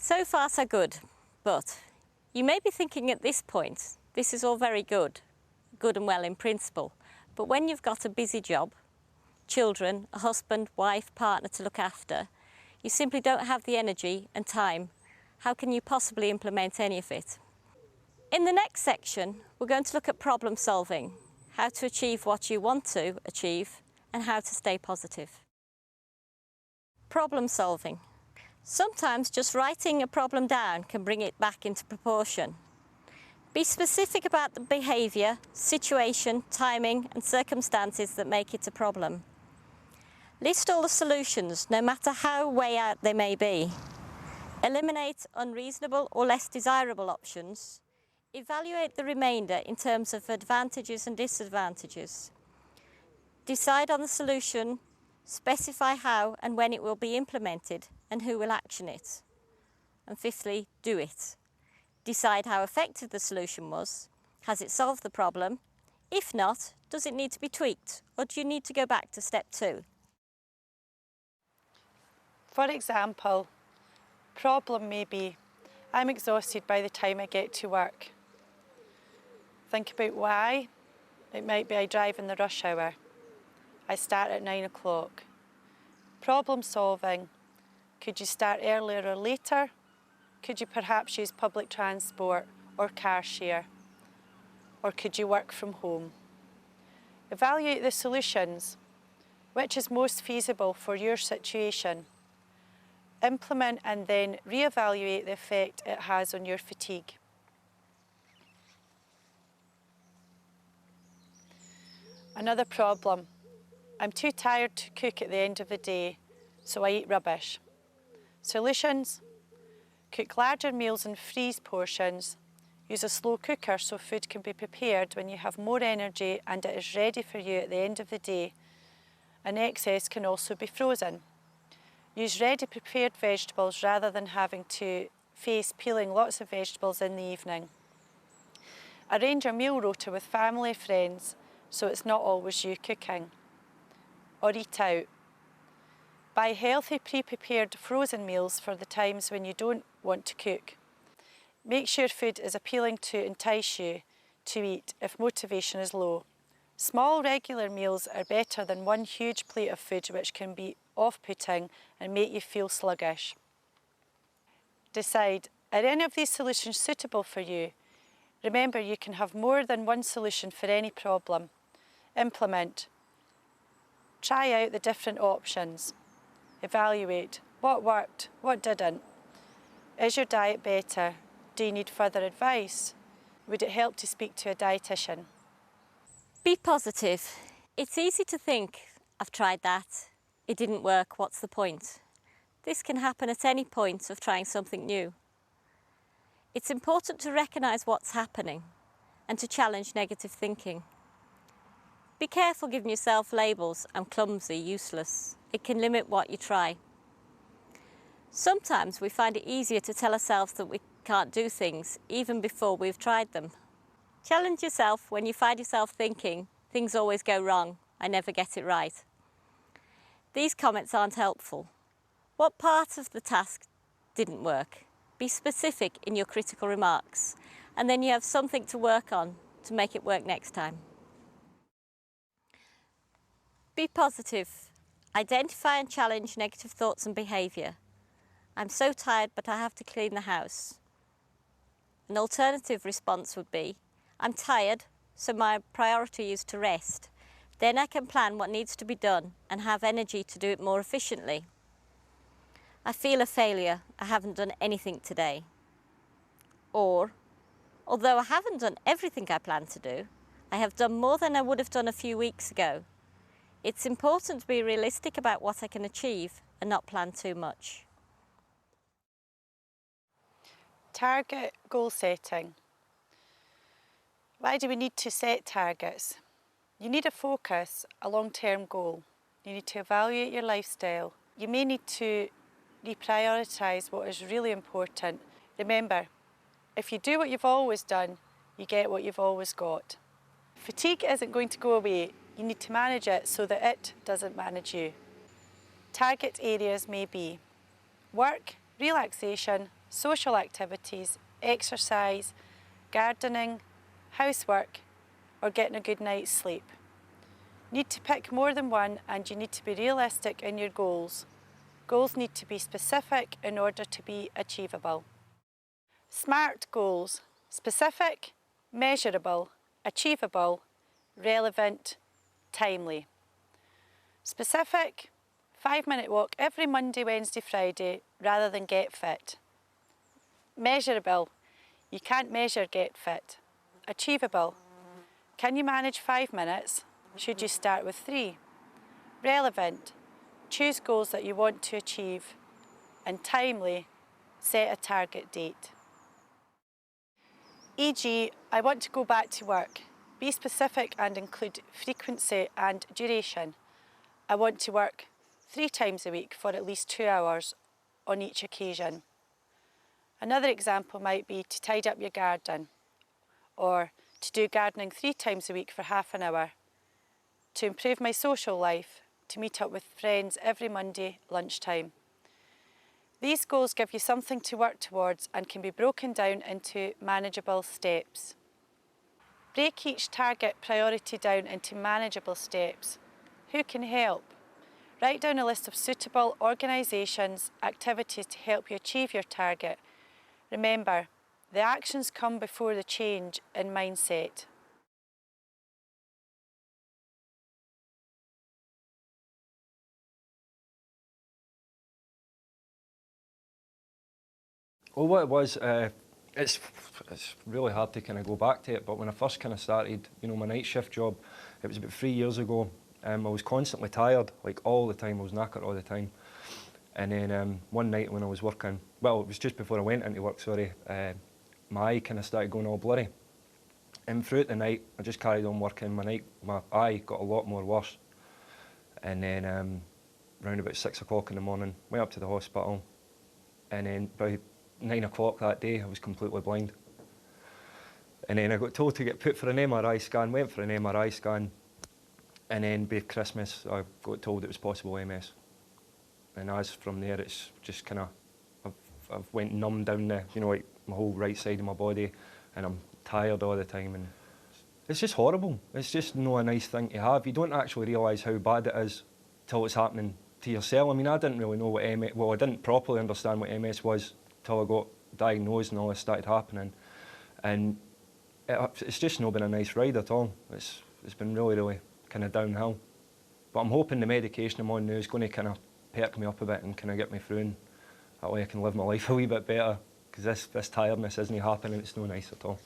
So far so good, but you may be thinking at this point, this is all very good and well in principle, but when you've got a busy job, children, a husband, wife, partner to look after, you simply don't have the energy and time. How can you possibly implement any of it? In the next section, we're going to look at problem solving, how to achieve what you want to achieve, and how to stay positive. Problem solving. Sometimes just writing a problem down can bring it back into proportion. Be specific about the behaviour, situation, timing and circumstances that make it a problem. List all the solutions, no matter how way out they may be. Eliminate unreasonable or less desirable options. Evaluate the remainder in terms of advantages and disadvantages. Decide on the solution, specify how and when it will be implemented and who will action it. And fifthly, do it. Decide how effective the solution was. Has it solved the problem? If not, does it need to be tweaked or do you need to go back to step 2? For example, problem may be, I'm exhausted by the time I get to work. Think about why. It might be I drive in the rush hour. I start at 9 o'clock. Problem solving. Could you start earlier or later? Could you perhaps use public transport or car share? Or could you work from home? Evaluate the solutions. Which is most feasible for your situation? Implement and then re-evaluate the effect it has on your fatigue. Another problem. I'm too tired to cook at the end of the day, so I eat rubbish. Solutions? Cook larger meals in freeze portions. Use a slow cooker so food can be prepared when you have more energy and it is ready for you at the end of the day. And excess can also be frozen. Use ready prepared vegetables rather than having to face peeling lots of vegetables in the evening. Arrange a meal rota with family or friends so it's not always you cooking. Or eat out. Buy healthy pre-prepared frozen meals for the times when you don't want to cook. Make sure food is appealing to entice you to eat if motivation is low. Small regular meals are better than one huge plate of food which can be off-putting and make you feel sluggish. Decide, are any of these solutions suitable for you? Remember, you can have more than one solution for any problem. Implement. Try out the different options. Evaluate. What worked? What didn't? Is your diet better? Do you need further advice? Would it help to speak to a dietitian? Be positive. It's easy to think, I've tried that, it didn't work, what's the point? This can happen at any point of trying something new. It's important to recognise what's happening and to challenge negative thinking. Be careful giving yourself labels, I'm clumsy, useless. It can limit what you try. Sometimes we find it easier to tell ourselves that we can't do things even before we've tried them. Challenge yourself when you find yourself thinking, things always go wrong, I never get it right. These comments aren't helpful. What part of the task didn't work? Be specific in your critical remarks, and then you have something to work on to make it work next time. Be positive. Identify and challenge negative thoughts and behaviour. I'm so tired, but I have to clean the house. An alternative response would be, I'm tired, so my priority is to rest. Then I can plan what needs to be done and have energy to do it more efficiently. I feel a failure, I haven't done anything today. Or, although I haven't done everything I planned to do, I have done more than I would have done a few weeks ago. It's important to be realistic about what I can achieve and not plan too much. Target goal setting. Why do we need to set targets? You need a focus, a long-term goal. You need to evaluate your lifestyle. You may need to reprioritise what is really important. Remember, if you do what you've always done, you get what you've always got. Fatigue isn't going to go away. You need to manage it so that it doesn't manage you. Target areas may be work, relaxation, social activities, exercise, gardening, housework, or getting a good night's sleep. Need to pick more than one, and you need to be realistic in your goals. Goals need to be specific in order to be achievable. SMART goals: specific, measurable, achievable, relevant, timely. Specific: 5-minute walk every Monday, Wednesday, Friday rather than get fit. Measurable: you can't measure get fit. Achievable: can you manage 5 minutes? Should you start with 3? Relevant: choose goals that you want to achieve. And timely: set a target date. E.g., I want to go back to work. Be specific and include frequency and duration. I want to work 3 times a week for at least 2 hours on each occasion. Another example might be to tidy up your garden, or to do gardening 3 times a week for half an hour, to improve my social life, to meet up with friends every Monday lunchtime. These goals give you something to work towards and can be broken down into manageable steps. Break each target priority down into manageable steps. Who can help? Write down a list of suitable organisations, activities to help you achieve your target. Remember, the actions come before the change in mindset. Well, what it was, it's really hard to kind of go back to it, but when I first kind of started, my night shift job, it was about 3 years ago. I was constantly tired, like all the time. I was knackered all the time. And then one night when I was working, well, it was just before I went into work, sorry, my eye kind of started going all blurry. And throughout the night, I just carried on working. My eye got a lot more worse. And then around about 6 o'clock in the morning, went up to the hospital. And then by 9 o'clock that day, I was completely blind. And then I got told to get put for an MRI scan, went for an MRI scan. And then by Christmas, I got told it was possible MS. And as from there, it's just kind of, I've went numb down the, like my whole right side of my body, and I'm tired all the time. And it's just horrible. It's just not a nice thing to have. You don't actually realise how bad it is till it's happening to yourself. I mean, I didn't really know what MS, well, I didn't properly understand what MS was till I got diagnosed and all this started happening. And it's just not been a nice ride at all. It's been really, really kind of downhill. But I'm hoping the medication I'm on now is going to kind of perk me up a bit and kind of get me through, and that way I can live my life a wee bit better, because this tiredness isn't happening. It's not nice at all.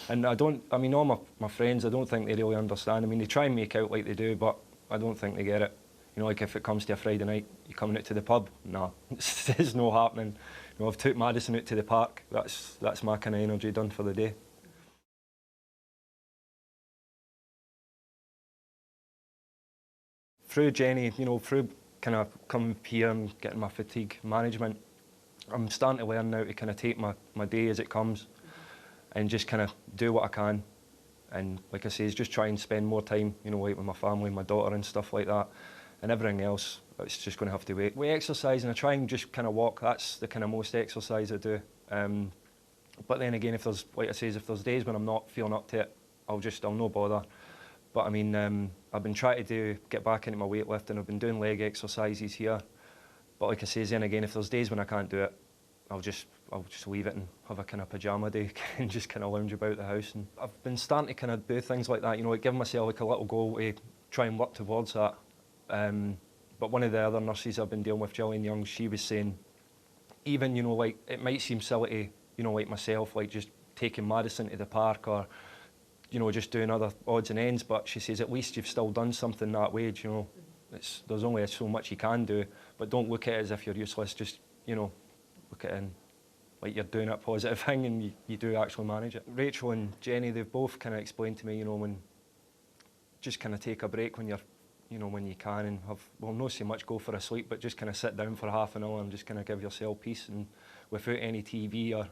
And all my friends, I don't think they really understand. I mean, they try and make out like they do, but I don't think they get it. Like if it comes to a Friday night, you coming out to the pub? Nah, it's not happening. I've took Madison out to the park. That's my kind of energy done for the day. Through Jenny, through kind of coming here and getting my fatigue management, I'm starting to learn now to kind of take my day as it comes and just kind of do what I can. And like I say, is just try and spend more time, like with my family, my daughter and stuff like that. And everything else, it's just going to have to wait. We exercise and I try and just kind of walk. That's the kind of most exercise I do. But then again, if there's days when I'm not feeling up to it, I'll no bother. But I mean, I've been trying to get back into my weightlifting. I've been doing leg exercises here. But like I say, then again, if there's days when I can't do it, I'll just leave it and have a kind of pyjama day and just kind of lounge about the house. And I've been starting to kind of do things like that, like give myself like a little goal to try and work towards that. But one of the other nurses I've been dealing with, Gillian Young, she was saying, even, like it might seem silly to, like myself, like just taking Madison to the park or, just doing other odds and ends, but she says at least you've still done something that wage, there's only so much you can do, but don't look at it as if you're useless, just, look at it in, like you're doing a positive thing and you do actually manage it. Rachel and Jenny, they've both kind of explained to me, when just kind of take a break when you're, when you can, and not so much go for a sleep, but just kind of sit down for half an hour and just kind of give yourself peace and without any TV or,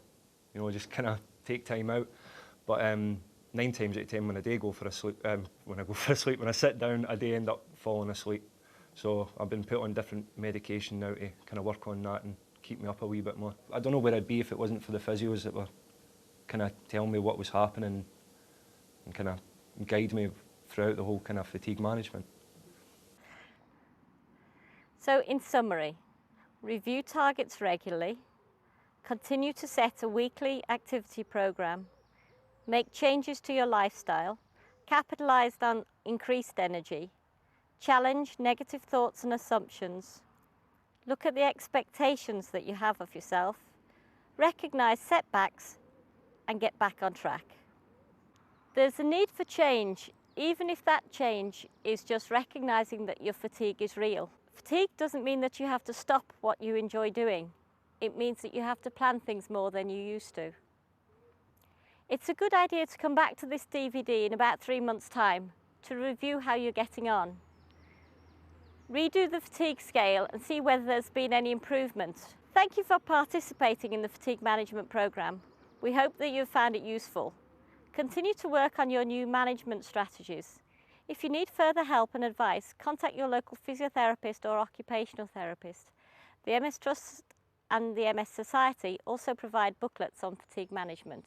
just kind of take time out. But 9 times out of 10 when I go for a sleep, when I sit down, I do end up falling asleep. So I've been put on different medication now to kind of work on that and keep me up a wee bit more. I don't know where I'd be if it wasn't for the physios that were kind of telling me what was happening and kind of guide me throughout the whole kind of fatigue management. So in summary, review targets regularly, continue to set a weekly activity programme, make changes to your lifestyle, capitalise on increased energy, challenge negative thoughts and assumptions, look at the expectations that you have of yourself, recognise setbacks and get back on track. There's a need for change, even if that change is just recognising that your fatigue is real. Fatigue doesn't mean that you have to stop what you enjoy doing. It means that you have to plan things more than you used to. It's a good idea to come back to this DVD in about 3 months' time to review how you're getting on. Redo the fatigue scale and see whether there's been any improvement. Thank you for participating in the fatigue management programme. We hope that you've found it useful. Continue to work on your new management strategies. If you need further help and advice, contact your local physiotherapist or occupational therapist. The MS Trust and the MS Society also provide booklets on fatigue management.